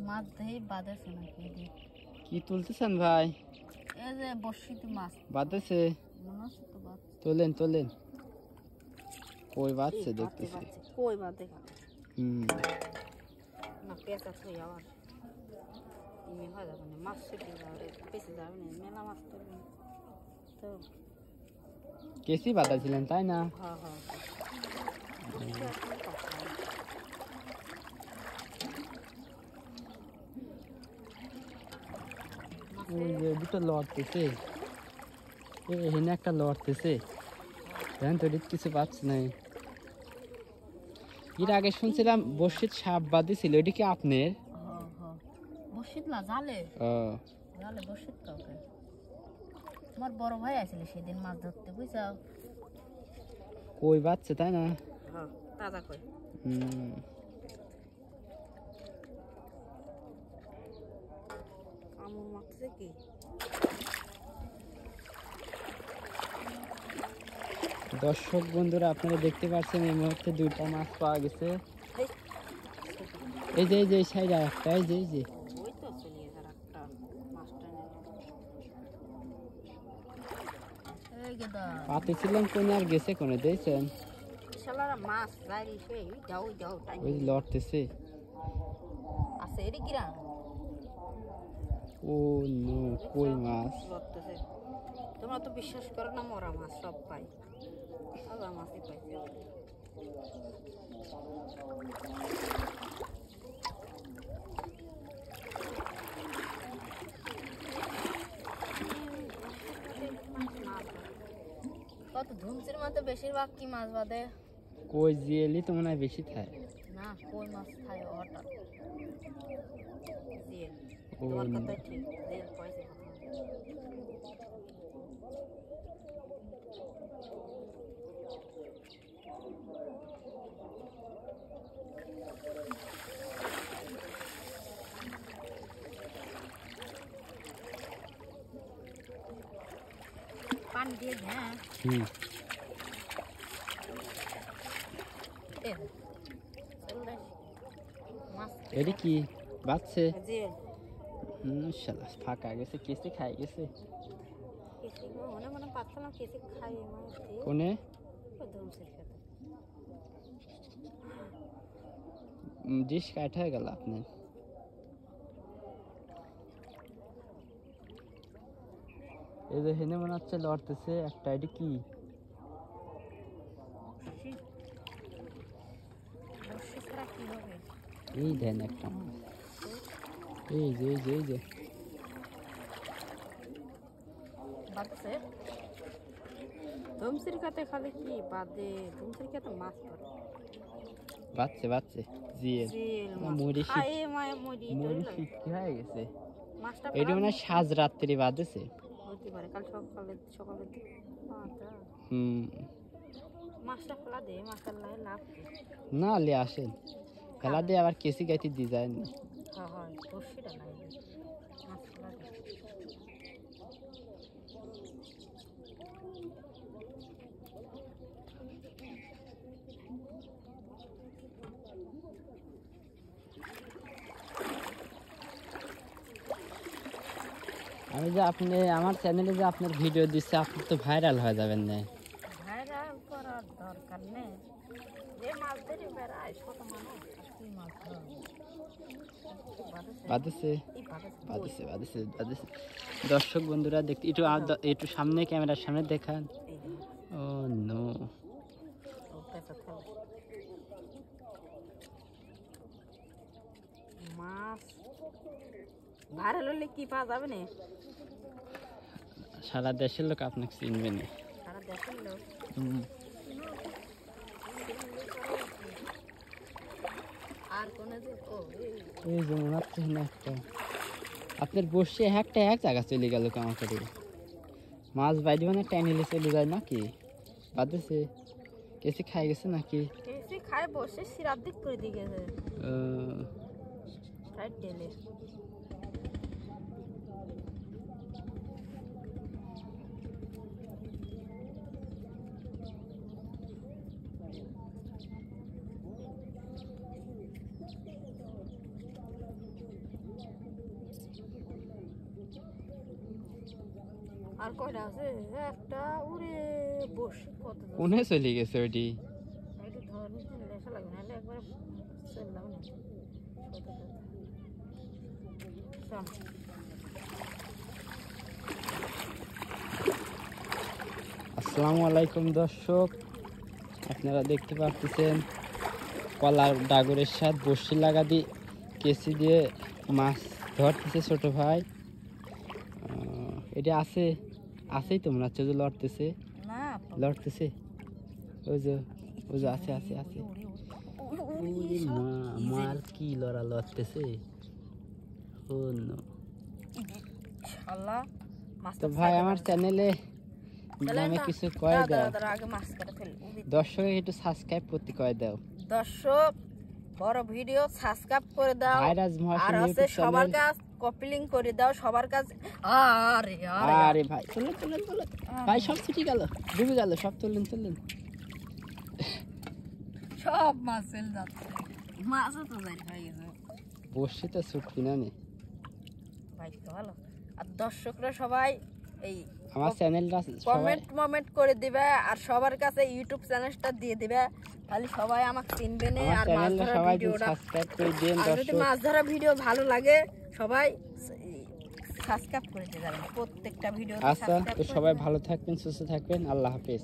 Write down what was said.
মাছ দেই বাঁধেছে নাকি কি তুলতেছেন ভাই? এই যে বর্ষিতে মাছ বাঁধেছে, মনে হচ্ছে তো বাদ তোলেন তোলেন। কই বাঁধছে দেখতেছি। কই বাঁধে না পেঁচা থই আবার ইমে হয় যাবে না মাছ শিখে যাবে পেঁচে যাবে না মেলা মাছ তুলবে তো কেসি বাঁধাছিলেন তাই না? হ্যাঁ হ্যাঁ ওই যে দুটো লড়তেছে, এখানে একটা লড়তেছে, দেখেন তো কিছু পাচ্ছি না। এর আগে শুনছিলাম বর্ষিত সাপ বাঁধেছিল, এটা কি আপনার? বর্ষিত না জালে, জালে বর্ষিত কাউকে তোমার বড় ভাই আসলে সেদিন মাছ ধরতে বুঝছাও। কই বাঁধছে তাই না? হ্যাঁ তাজা কই। কামড় মারতেছে কি? দর্শক বন্ধুরা আপনারা দেখতে পাচ্ছেন এই মুহূর্তে দুইটা মাছ পাওয়া গেছে। এই যে এই সাইডে একটা, এই যে ওই তো চলে গেছে একটা মাছটা এই গেদা পাতে ছিলাম কোনে আর গেছে কোনে দেখছেন? শালারা মাছ যাই সেই যাও যাও টাইম ওই লড়তেছে আছে এরি কিরা। ও নো কই মাছ লড়তেছে। তোমরা তো বিশ্বাস করো না, মরা মাছ সব পাই, আবার মাছই পাইছে। কত ধুমসির মতো বেশিরভাগ কি মাছ বাদে? কই জিয়েলি তো মনে হয় বেশি খায় না, কই মাছ খায় ওটা জিয়েল। ও তোমার কথা ঠিক, জিয়েল পয়সা পানি দিয়ে। হ্যাঁ এটি কি বাচ্চে? জিয়েল শালা ফাঁকা গেছে, কেসে খাই গেছে মনে মনে পাচ্ছিলাম কেসে খাই কোনে ধুমসির খেতে। ডিশ কাট হয়ে গেল আপনার। এই যে হেনে মনে হচ্ছে লড়তেছে একটা, এটি কি? এই দেন একটা মাছ, এই যে এই যে এই যে বাদছে ধুমসির খেতে খালি কি বাদে ধুমসির খেতে মাছ পড়ে বাচ্চে বাচ্চে জিয়েল মুড়ি খায় মায়ে মুড়ি মুড়ি শিখতে হয়ে গেছে। মাছটা এটা মানে সাজ রাত্রি বাঁধেছে হতে পারে, কাল সকালে সকালে মাছটা ফেলা দে, মাছটার লাগে লাভ না লে আসেন ফেলা দিয়ে আবার কেসি গাইতে দিয়ে যায় না। হ্যাঁ হ্যাঁ বর্ষিটা নাই মাছ ফেলা দে। আমি যে আপনি আমার চ্যানেলে যে আপনার ভিডিও দিচ্ছে, আপনি তো ভাইরাল হয়ে যাবেন না? ভাইরাল করার দরকার নেই, যে মাছ ধরে বেড়ায় ছোট মানুষ কি মাছ ধরবে। বাঁধেছে বাঁধেছে বাঁধেছে বাঁধেছে। দর্শক বন্ধুরা দেখতে একটু একটু সামনে, ক্যামেরার সামনে দেখান। ও নো মাছ ভাইরাল হলে কি পাওয়া যাবে না? সারা দেশের লোক আপনাকে চিনবে না। সারা দেশের লোক আর কোন এই যে মনে হচ্ছে না একটা আপনার বসে একটা এক জায়গা চলে গেল কেমন করে মাছ বাইরে মানে টাইনিলে চলে যায় নাকি? বাঁধেছে কেসে খাই গেছে নাকি? কেসে খায় বসে সিরাপ দিক করে দিয়ে গেছে রাইট ডেলে। আর কয়টা আছে একটা ওরে বসে কত কোনে চলে গেছে ওইটি একটু ধর নিতে লেখা লাগবে না একবার চললাম না আসসালামু আলাইকুম দর্শক, আপনারা দেখতে পাচ্ছেন কলার ডাগরের সাথে বড়শি লাগা দিয়ে কেসি দিয়ে মাছ ধরতেছে ছোট ভাই। এটা আছেই তো মনে হচ্ছে যে লড়তেছে ওই যে আছে মাল কি লড়তেছে। তো ভাই আমার চ্যানেলে নামে কিছু কয়ে দাও, দর্শক একটু সাবস্ক্রাইব করতে কয়ে দাও। দর্শক বড় ভিডিও সাবস্ক্রাইব করে দাও, আর আছে সবার কাছে কপি লিংক করে দাও সবার কাছে। আরে ভাই চলেন ভাই, সব ছুটি গেল, ডুবে গেল সব। চললেন সব মাছ চলে যাচ্ছে, মাছও তো যাই হয়ে গেছে। বসে তো ছুটবি না নে ভাই তো ভালো। আর দর্শকরা সবাই এই আমার চ্যানেলটা কমেন্ট করে দিবে, আর সবার কাছে ইউটিউব চ্যানেলটা দিয়ে দিবে, তাহলে সবাই আমাকে চিনবে না। আর মাছ ধরা ভিডিওটা সাবস্ক্রাইব করে দেন দর্শক। যদি মাছ ধরা ভিডিও ভালো লাগে সবাই সাবস্ক্রাইব করে দিবেন প্রত্যেকটা ভিডিও। আচ্ছা, তো সবাই ভালো থাকবেন, সুস্থ থাকবেন, আল্লাহ হাফেজ।